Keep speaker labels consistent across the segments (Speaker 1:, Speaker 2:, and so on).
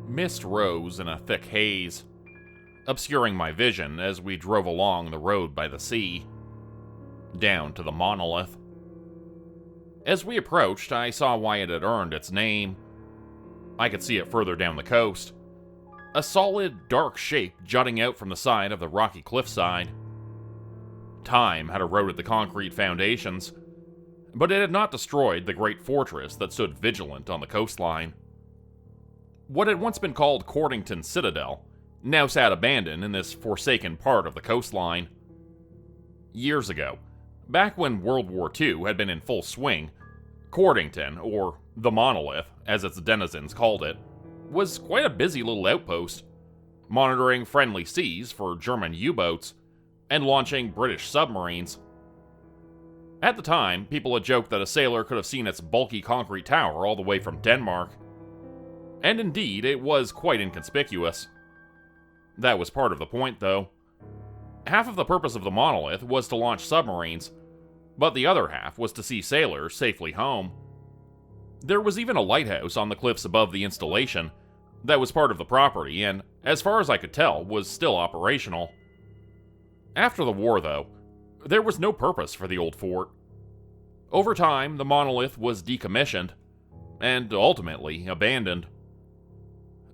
Speaker 1: Mist rose in a thick haze, obscuring my vision as we drove along the road by the sea, down to the Monolith. As we approached, I saw why it had earned its name. I could see it further down the coast, a solid, dark shape jutting out from the side of the rocky cliffside. Time had eroded the concrete foundations, but it had not destroyed the great fortress that stood vigilant on the coastline. What had once been called Cordington Citadel now sat abandoned in this forsaken part of the coastline. Years ago, back when World War II had been in full swing, Cordington, or the Monolith, as its denizens called it, was quite a busy little outpost, monitoring friendly seas for German U-boats and launching British submarines. At the time, people had joked that a sailor could have seen its bulky concrete tower all the way from Denmark. And indeed, it was quite inconspicuous. That was part of the point, though. Half of the purpose of the Monolith was to launch submarines, but the other half was to see sailors safely home. There was even a lighthouse on the cliffs above the installation that was part of the property and, as far as I could tell, was still operational. After the war, though, there was no purpose for the old fort. Over time, the Monolith was decommissioned, and ultimately abandoned.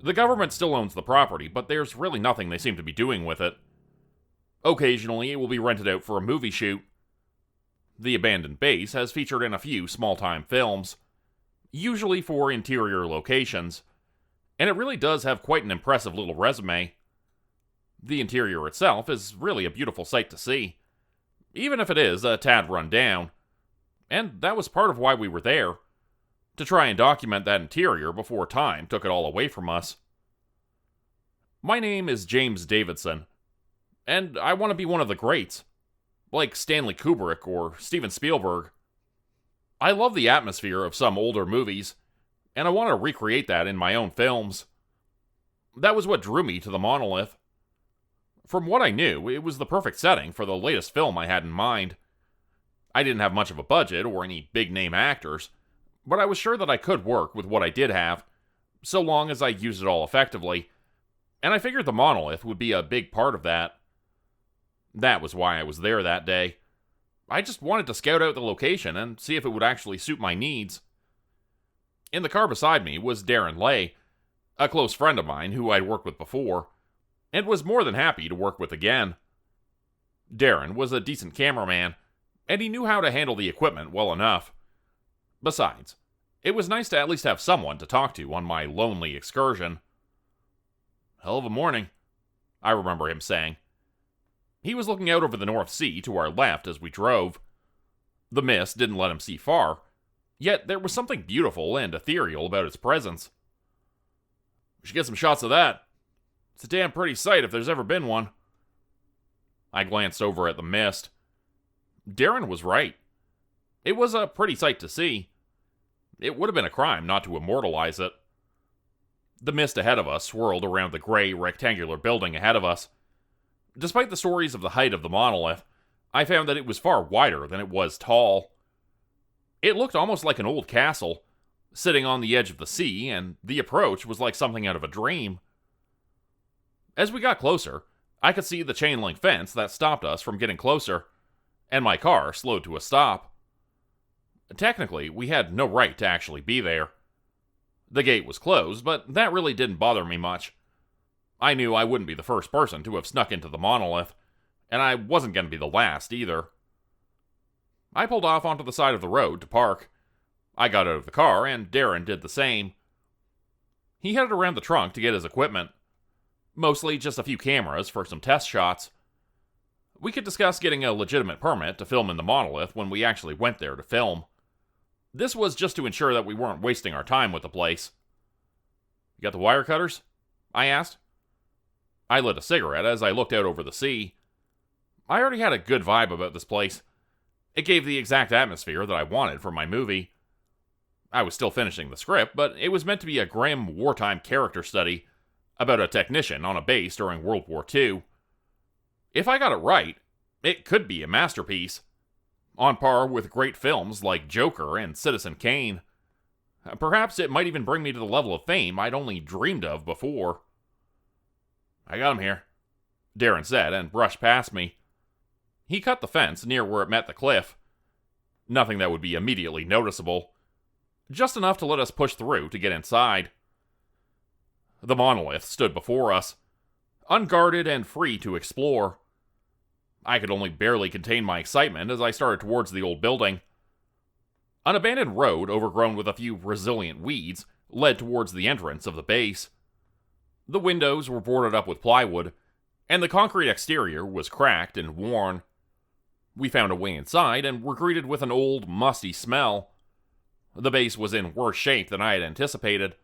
Speaker 1: The government still owns the property, but there's really nothing they seem to be doing with it. Occasionally, it will be rented out for a movie shoot. The abandoned base has featured in a few small-time films, usually for interior locations, and it really does have quite an impressive little resume. The interior itself is really a beautiful sight to see, even if it is a tad run down, and that was part of why we were there, to try and document that interior before time took it all away from us. My name is James Davidson, and I want to be one of the greats, like Stanley Kubrick or Steven Spielberg. I love the atmosphere of some older movies, and I want to recreate that in my own films. That was what drew me to the Monolith. From what I knew, it was the perfect setting for the latest film I had in mind. I didn't have much of a budget or any big-name actors, but I was sure that I could work with what I did have, so long as I used it all effectively, and I figured the Monolith would be a big part of that. That was why I was there that day. I just wanted to scout out the location and see if it would actually suit my needs. In the car beside me was Darren Lay, a close friend of mine who I'd worked with before, and was more than happy to work with again. Darren was a decent cameraman, and he knew how to handle the equipment well enough. Besides, it was nice to at least have someone to talk to on my lonely excursion. "Hell of a morning," I remember him saying. He was looking out over the North Sea to our left as we drove. The mist didn't let him see far, yet there was something beautiful and ethereal about its presence. "We should get some shots of that. It's a damn pretty sight if there's ever been one." I glanced over at the mist. Darren was right. It was a pretty sight to see. It would have been a crime not to immortalize it. The mist ahead of us swirled around the gray, rectangular building ahead of us. Despite the stories of the height of the Monolith, I found that it was far wider than it was tall. It looked almost like an old castle, sitting on the edge of the sea, and the approach was like something out of a dream. As we got closer, I could see the chain-link fence that stopped us from getting closer, and my car slowed to a stop. Technically, we had no right to actually be there. The gate was closed, but that really didn't bother me much. I knew I wouldn't be the first person to have snuck into the Monolith, and I wasn't going to be the last either. I pulled off onto the side of the road to park. I got out of the car, and Darren did the same. He headed around the trunk to get his equipment. Mostly just a few cameras for some test shots. We could discuss getting a legitimate permit to film in the Monolith when we actually went there to film. This was just to ensure that we weren't wasting our time with the place. "You got the wire cutters?" I asked. I lit a cigarette as I looked out over the sea. I already had a good vibe about this place. It gave the exact atmosphere that I wanted for my movie. I was still finishing the script, but it was meant to be a grim wartime character study about a technician on a base during World War II. If I got it right, it could be a masterpiece, on par with great films like Joker and Citizen Kane. Perhaps it might even bring me to the level of fame I'd only dreamed of before. "I got him here," Darren said, and brushed past me. He cut the fence near where it met the cliff. Nothing that would be immediately noticeable. Just enough to let us push through to get inside. The monolith stood before us, unguarded and free to explore. I could only barely contain my excitement as I started towards the old building. An abandoned road, overgrown with a few resilient weeds, led towards the entrance of the base. The windows were boarded up with plywood, and the concrete exterior was cracked and worn. We found a way inside and were greeted with an old, musty smell. The base was in worse shape than I had anticipated.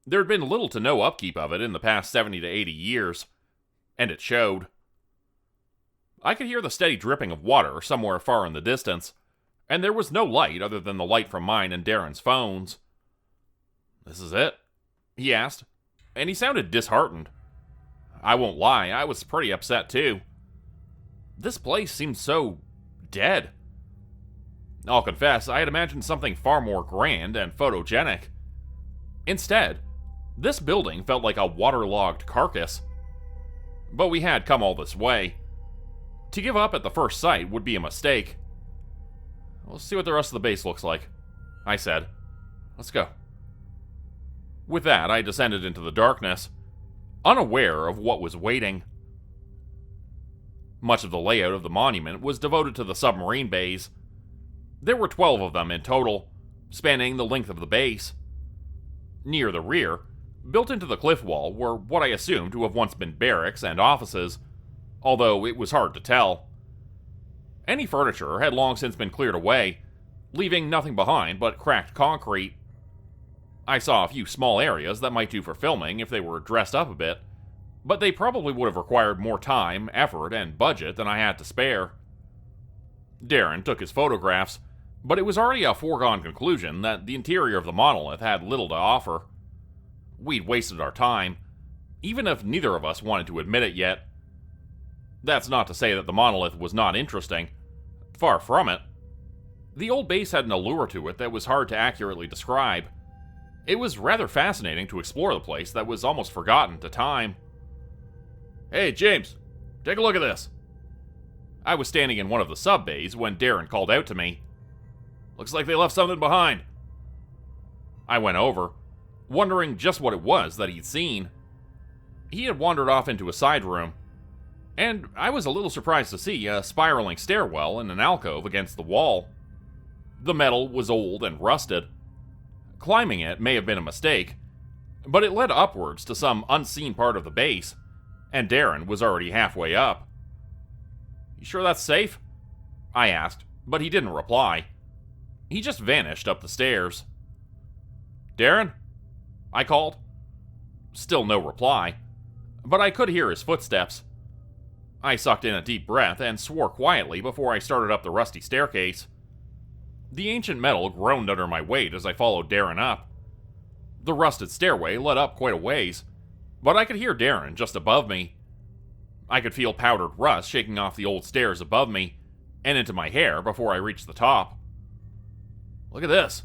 Speaker 1: There had been little to no upkeep of it in the past 70 to 80 years, and it showed. I could hear the steady dripping of water somewhere far in the distance, and there was no light other than the light from mine and Darren's phones. "This is it?" he asked, and he sounded disheartened. I won't lie, I was pretty upset too. This place seemed so dead. I'll confess, I had imagined something far more grand and photogenic. Instead, this building felt like a waterlogged carcass. But we had come all this way. To give up at the first sight would be a mistake. "We'll see what the rest of the base looks like," I said. "Let's go." With that, I descended into the darkness, unaware of what was waiting. Much of the layout of the monument was devoted to the submarine bays. There were 12 of them in total, spanning the length of the base. Near the rear, built into the cliff wall, were what I assumed to have once been barracks and offices, although it was hard to tell. Any furniture had long since been cleared away, leaving nothing behind but cracked concrete. I saw a few small areas that might do for filming if they were dressed up a bit, but they probably would have required more time, effort, and budget than I had to spare. Darren took his photographs, but it was already a foregone conclusion that the interior of the monolith had little to offer. We'd wasted our time, even if neither of us wanted to admit it yet. That's not to say that the monolith was not interesting. Far from it. The old base had an allure to it that was hard to accurately describe. It was rather fascinating to explore the place that was almost forgotten to time. "Hey, James, take a look at this." I was standing in one of the sub-bays when Darren called out to me. "Looks like they left something behind." I went over, wondering just what it was that he'd seen. He had wandered off into a side room, and I was a little surprised to see a spiraling stairwell in an alcove against the wall. The metal was old and rusted. Climbing it may have been a mistake, but it led upwards to some unseen part of the base, and Darren was already halfway up. "You sure that's safe?" I asked, but he didn't reply. He just vanished up the stairs. "Darren?" I called. Still no reply, but I could hear his footsteps. I sucked in a deep breath and swore quietly before I started up the rusty staircase. The ancient metal groaned under my weight as I followed Darren up. The rusted stairway led up quite a ways, but I could hear Darren just above me. I could feel powdered rust shaking off the old stairs above me and into my hair before I reached the top. "Look at this,"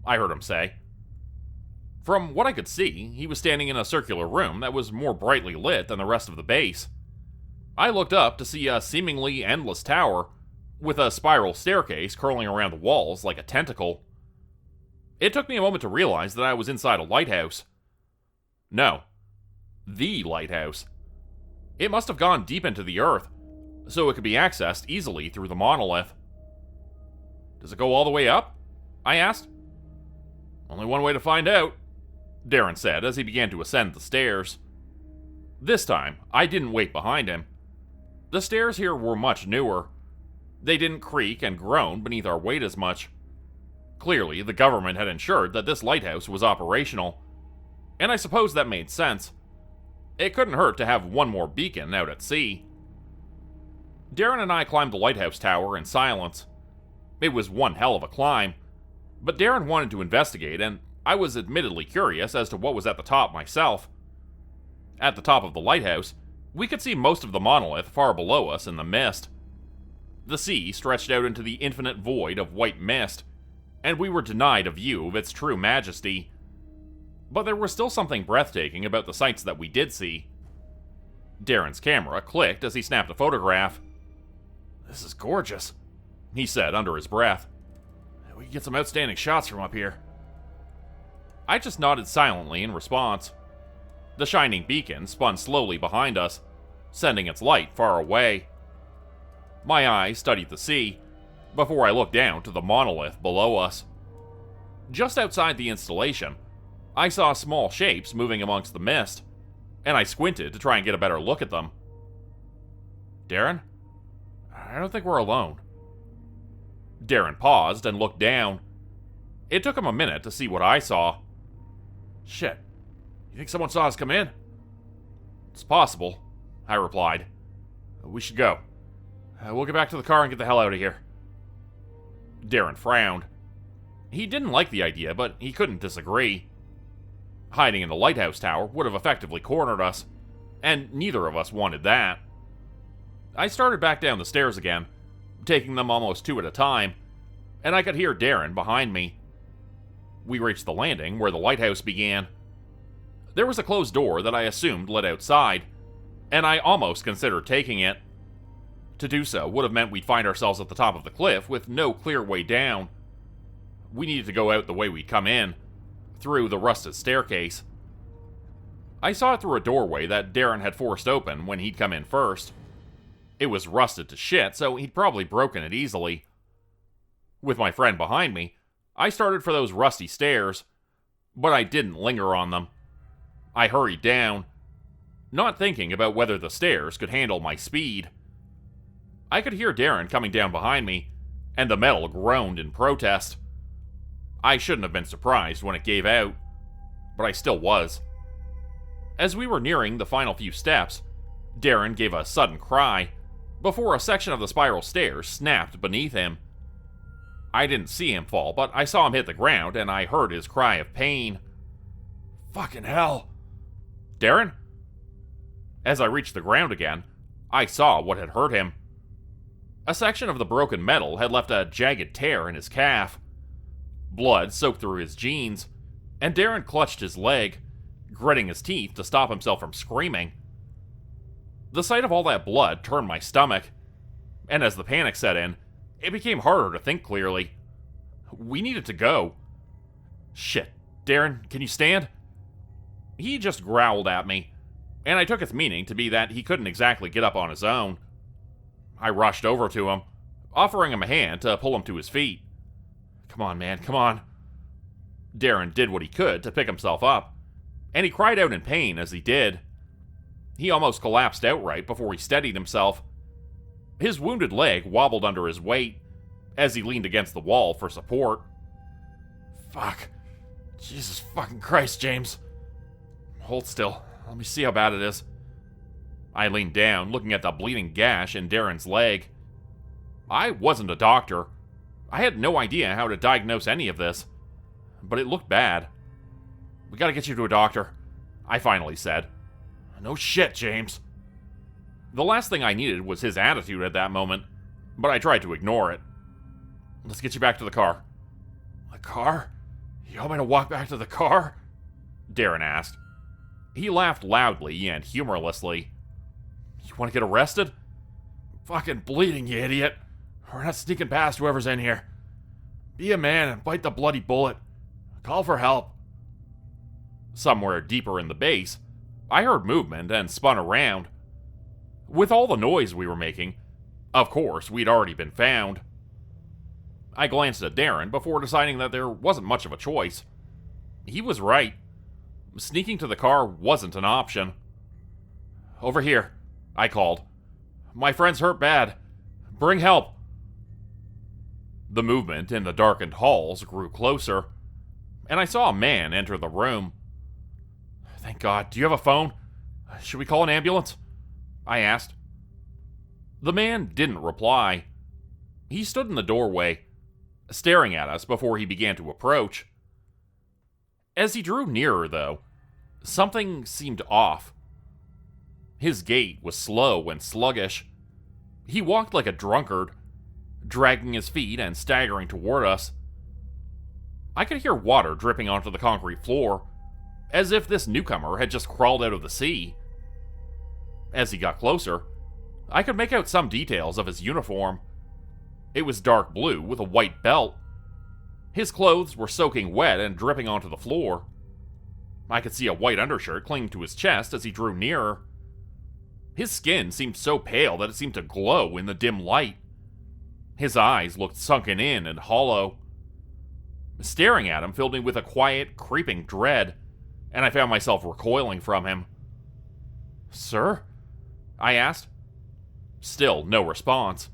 Speaker 1: I heard him say. From what I could see, he was standing in a circular room that was more brightly lit than the rest of the base. I looked up to see a seemingly endless tower, with a spiral staircase curling around the walls like a tentacle. It took me a moment to realize that I was inside a lighthouse. No, the lighthouse. It must have gone deep into the earth, so it could be accessed easily through the monolith. "Does it go all the way up?" I asked. "Only one way to find out," Darren said as he began to ascend the stairs. This time, I didn't wait behind him. The stairs here were much newer. They didn't creak and groan beneath our weight as much. Clearly, the government had ensured that this lighthouse was operational, and I suppose that made sense. It couldn't hurt to have one more beacon out at sea. Darren and I climbed the lighthouse tower in silence. It was one hell of a climb, but Darren wanted to investigate, and I was admittedly curious as to what was at the top myself. At the top of the lighthouse, we could see most of the monolith far below us in the mist. The sea stretched out into the infinite void of white mist, and we were denied a view of its true majesty. But there was still something breathtaking about the sights that we did see. Darren's camera clicked as he snapped a photograph. "This is gorgeous," he said under his breath. "We can get some outstanding shots from up here." I just nodded silently in response. The shining beacon spun slowly behind us, sending its light far away. My eyes studied the sea, before I looked down to the monolith below us. Just outside the installation, I saw small shapes moving amongst the mist, and I squinted to try and get a better look at them. "Darren? I don't think we're alone." Darren paused and looked down. It took him a minute to see what I saw. "Shit. You think someone saw us come in?" "It's possible," I replied. "We should go. We'll get back to the car and get the hell out of here." Darren frowned. He didn't like the idea, but he couldn't disagree. Hiding in the Lighthouse tower would have effectively cornered us, and neither of us wanted that. I started back down the stairs again, taking them almost two at a time, and I could hear Darren behind me. We reached the landing where the lighthouse began. There was a closed door that I assumed led outside, and I almost considered taking it. To do so would have meant we'd find ourselves at the top of the cliff with no clear way down. We needed to go out the way we'd come in, through the rusted staircase. I saw it through a doorway that Darren had forced open when he'd come in first. It was rusted to shit, so he'd probably broken it easily. With my friend behind me, I started for those rusty stairs, but I didn't linger on them. I hurried down, not thinking about whether the stairs could handle my speed. I could hear Darren coming down behind me, and the metal groaned in protest. I shouldn't have been surprised when it gave out, but I still was. As we were nearing the final few steps, Darren gave a sudden cry, before a section of the spiral stairs snapped beneath him. I didn't see him fall, but I saw him hit the ground, and I heard his cry of pain. "Fucking hell!" "Darren?" As I reached the ground again, I saw what had hurt him. A section of the broken metal had left a jagged tear in his calf. Blood soaked through his jeans, and Darren clutched his leg, gritting his teeth to stop himself from screaming. The sight of all that blood turned my stomach, and as the panic set in, it became harder to think clearly. We needed to go. "Shit, Darren, can you stand?" He just growled at me, and I took its meaning to be that he couldn't exactly get up on his own. I rushed over to him, offering him a hand to pull him to his feet. "Come on, man, come on." Darren did what he could to pick himself up, and he cried out in pain as he did. He almost collapsed outright before he steadied himself. His wounded leg wobbled under his weight as he leaned against the wall for support. "Fuck. Jesus fucking Christ, James. Hold still. Let me see how bad it is." I leaned down, looking at the bleeding gash in Darren's leg. I wasn't a doctor. I had no idea how to diagnose any of this, but it looked bad. "We gotta get you to a doctor," I finally said. "No shit, James." The last thing I needed was his attitude at that moment, but I tried to ignore it. "Let's get you back to the car." "The car? You want me to walk back to the car?" Darren asked. He laughed loudly and humorlessly. "You want to get arrested?" "I'm fucking bleeding, you idiot. We're not sneaking past whoever's in here. Be a man and bite the bloody bullet. Call for help." Somewhere deeper in the base, I heard movement and spun around. With all the noise we were making, of course, we'd already been found. I glanced at Darren before deciding that there wasn't much of a choice. He was right. Sneaking to the car wasn't an option. "Over here," I called. "My friend's hurt bad. Bring help." The movement in the darkened halls grew closer, and I saw a man enter the room. "Thank God. Do you have a phone? Should we call an ambulance?" I asked. The man didn't reply. He stood in the doorway, staring at us before he began to approach. As he drew nearer, though, something seemed off. His gait was slow and sluggish. He walked like a drunkard, dragging his feet and staggering toward us. I could hear water dripping onto the concrete floor, as if this newcomer had just crawled out of the sea. As he got closer, I could make out some details of his uniform. It was dark blue with a white belt. His clothes were soaking wet and dripping onto the floor. I could see a white undershirt clinging to his chest as he drew nearer. His skin seemed so pale that it seemed to glow in the dim light. His eyes looked sunken in and hollow. Staring at him filled me with a quiet, creeping dread, and I found myself recoiling from him. "Sir?" I asked. Still no response.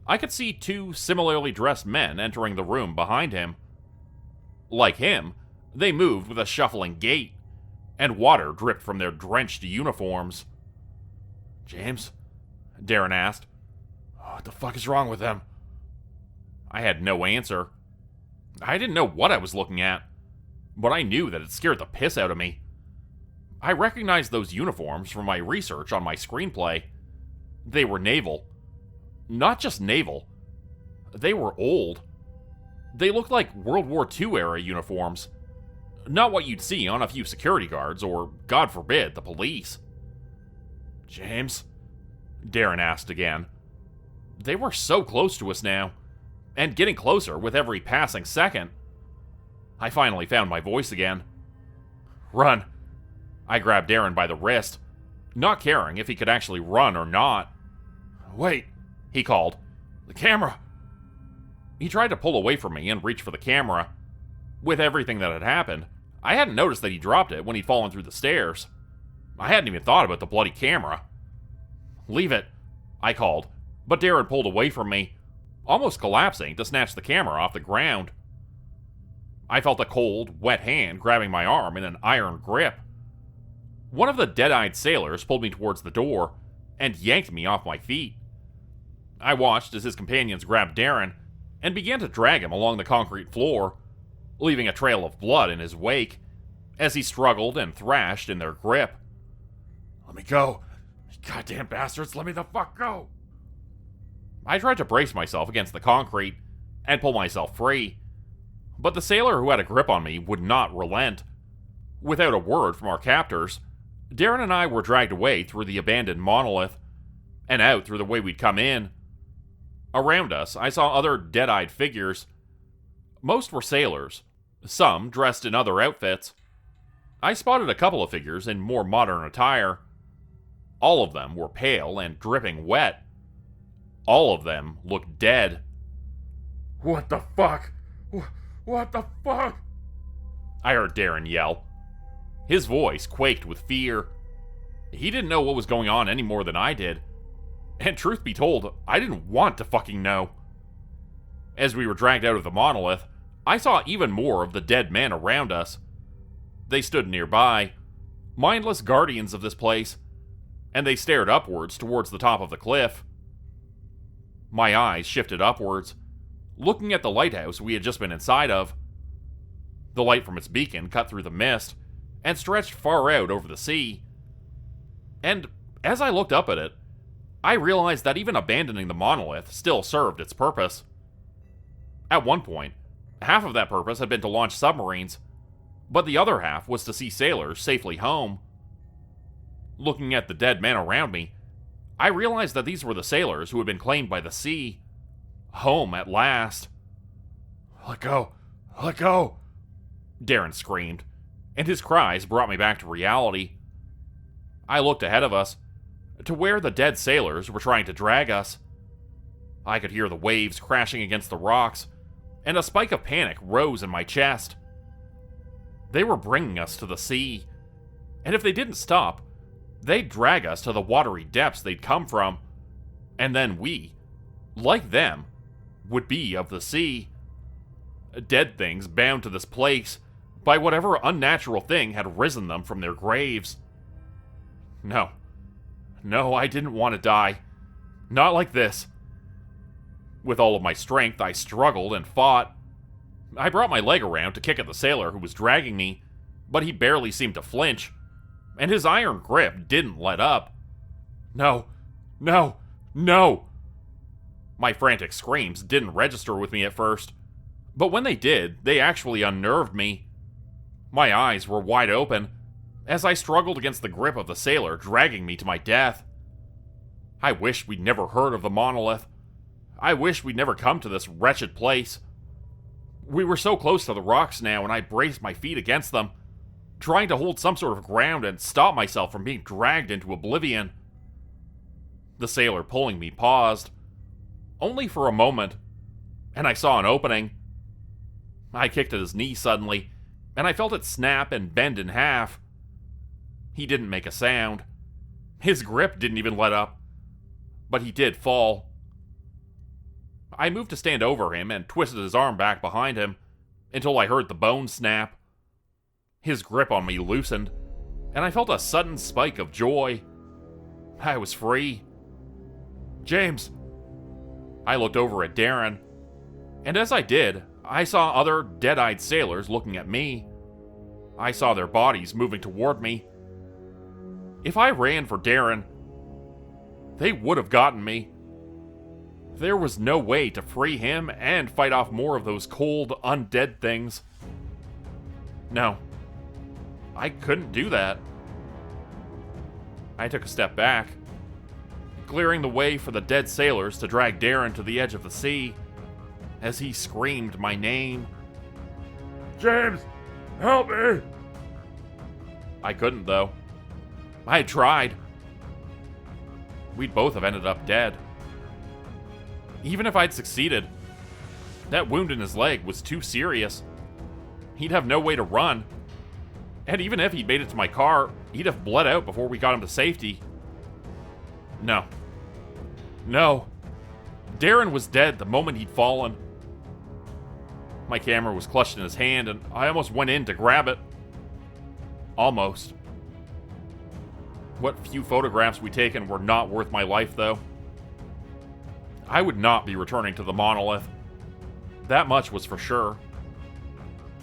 Speaker 1: I could see two similarly dressed men entering the room behind him. Like him, they moved with a shuffling gait, and water dripped from their drenched uniforms. "James?" Darren asked. "What the fuck is wrong with them?" I had no answer. I didn't know what I was looking at, but I knew that it scared the piss out of me. I recognized those uniforms from my research on my screenplay. They were naval. Not just naval. They were old. They looked like World War II era uniforms. Not what you'd see on a few security guards or, God forbid, the police. "James?" Darren asked again. They were so close to us now, and getting closer with every passing second. I finally found my voice again. "Run!" I grabbed Darren by the wrist, not caring if he could actually run or not. "Wait," he called. "The camera!" He tried to pull away from me and reach for the camera. With everything that had happened, I hadn't noticed that he dropped it when he'd fallen through the stairs. I hadn't even thought about the bloody camera. "Leave it," I called, but Darren pulled away from me, almost collapsing to snatch the camera off the ground. I felt a cold, wet hand grabbing my arm in an iron grip. One of the dead-eyed sailors pulled me towards the door and yanked me off my feet. I watched as his companions grabbed Darren and began to drag him along the concrete floor, leaving a trail of blood in his wake as he struggled and thrashed in their grip. "Let me go! Goddamn bastards, let me the fuck go!" I tried to brace myself against the concrete and pull myself free, but the sailor who had a grip on me would not relent. Without a word from our captors, Darren and I were dragged away through the abandoned Monolith, and out through the way we'd come in. Around us, I saw other dead-eyed figures. Most were sailors, some dressed in other outfits. I spotted a couple of figures in more modern attire. All of them were pale and dripping wet. All of them looked dead. "What the fuck? What the fuck?" I heard Darren yell. His voice quaked with fear. He didn't know what was going on any more than I did. And truth be told, I didn't want to fucking know. As we were dragged out of the Monolith, I saw even more of the dead men around us. They stood nearby, mindless guardians of this place, and they stared upwards towards the top of the cliff. My eyes shifted upwards, looking at the lighthouse we had just been inside of. The light from its beacon cut through the mist and stretched far out over the sea. And as I looked up at it, I realized that even abandoning the Monolith still served its purpose. At one point, half of that purpose had been to launch submarines, but the other half was to see sailors safely home. Looking at the dead men around me, I realized that these were the sailors who had been claimed by the sea. Home at last. "Let go! Let go!" Darren screamed, and his cries brought me back to reality. I looked ahead of us, to where the dead sailors were trying to drag us. I could hear the waves crashing against the rocks, and a spike of panic rose in my chest. They were bringing us to the sea, and if they didn't stop, they'd drag us to the watery depths they'd come from, and then we, like them, would be of the sea. Dead things bound to this place by whatever unnatural thing had risen them from their graves. No, I didn't want to die. Not like this. With all of my strength, I struggled and fought. I brought my leg around to kick at the sailor who was dragging me, but he barely seemed to flinch, and his iron grip didn't let up. No! My frantic screams didn't register with me at first, But when they did, they actually unnerved me. My eyes were wide open as I struggled against the grip of the sailor dragging me to my death. I wish we'd never heard of the Monolith. I wish we'd never come to this wretched place. We were so close to the rocks now, and I braced my feet against them, trying to hold some sort of ground and stop myself from being dragged into oblivion. The sailor pulling me paused, only for a moment, and I saw an opening. I kicked at his knee suddenly, and I felt it snap and bend in half. He didn't make a sound. His grip didn't even let up, but he did fall. I moved to stand over him and twisted his arm back behind him until I heard the bone snap. His grip on me loosened, and I felt a sudden spike of joy. I was free. James! I looked over at Darren, and as I did, I saw other dead-eyed sailors looking at me. I saw their bodies moving toward me. If I ran for Darren, they would have gotten me. There was no way to free him and fight off more of those cold, undead things. No, I couldn't do that. I took a step back, clearing the way for the dead sailors to drag Darren to the edge of the sea as he screamed my name. James, help me! I couldn't, though. I had tried. We'd both have ended up dead. Even if I'd succeeded, that wound in his leg was too serious. He'd have no way to run. And even if he'd made it to my car, he'd have bled out before we got him to safety. No. No. Darren was dead the moment he'd fallen. My camera was clutched in his hand, and I almost went in to grab it. Almost. What few photographs we'd taken were not worth my life, though. I would not be returning to the Monolith. That much was for sure.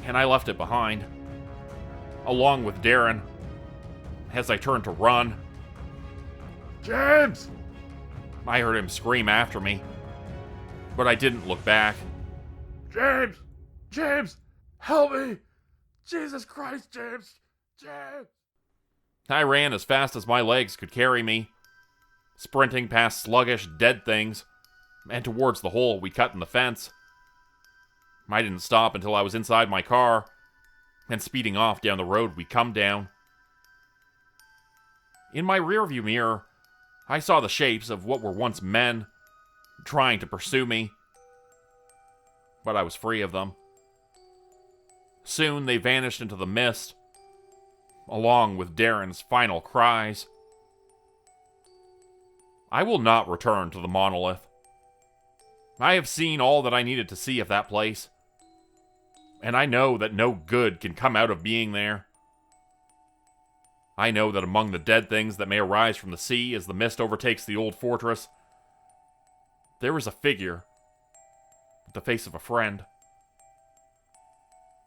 Speaker 1: And I left it behind, along with Darren, as I turned to run. James! I heard him scream after me, but I didn't look back. James! James! Help me! Jesus Christ, James! James! I ran as fast as my legs could carry me, sprinting past sluggish, dead things, and towards the hole we cut in the fence. I didn't stop until I was inside my car, and speeding off down the road we'd come down. In my rearview mirror, I saw the shapes of what were once men, trying to pursue me, but I was free of them. Soon they vanished into the mist, along with Darren's final cries. I will not return to the Monolith. I have seen all that I needed to see of that place, and I know that no good can come out of being there. I know that among the dead things that may arise from the sea as the mist overtakes the old fortress, there is a figure with the face of a friend.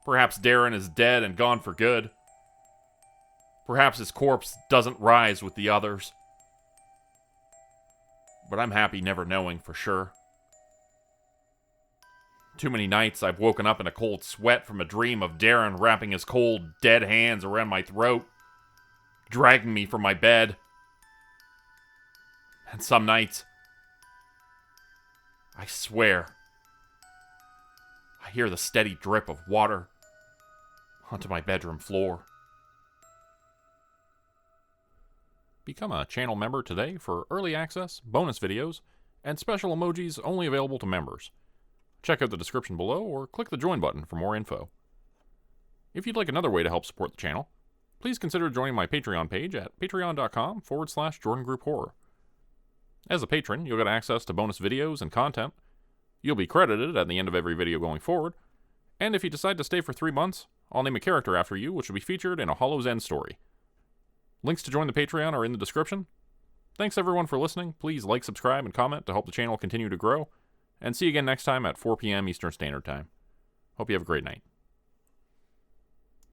Speaker 1: Perhaps Darren is dead and gone for good. Perhaps his corpse doesn't rise with the others. But I'm happy never knowing for sure. Too many nights I've woken up in a cold sweat from a dream of Darren wrapping his cold, dead hands around my throat, dragging me from my bed. And some nights, I swear, I hear the steady drip of water onto my bedroom floor. Become a channel member today for early access, bonus videos, and special emojis only available to members. Check out the description below or click the join button for more info. If you'd like another way to help support the channel, please consider joining my Patreon page at patreon.com/JordanGroupeHorror. As a patron, you'll get access to bonus videos and content. You'll be credited at the end of every video going forward, and if you decide to stay for 3 months, I'll name a character after you which will be featured in a Hollow's End story. Links to join the Patreon are in the description. Thanks everyone for listening. Please like, subscribe, and comment to help the channel continue to grow. And see you again next time at 4 p.m. Eastern Standard Time. Hope you have a great night.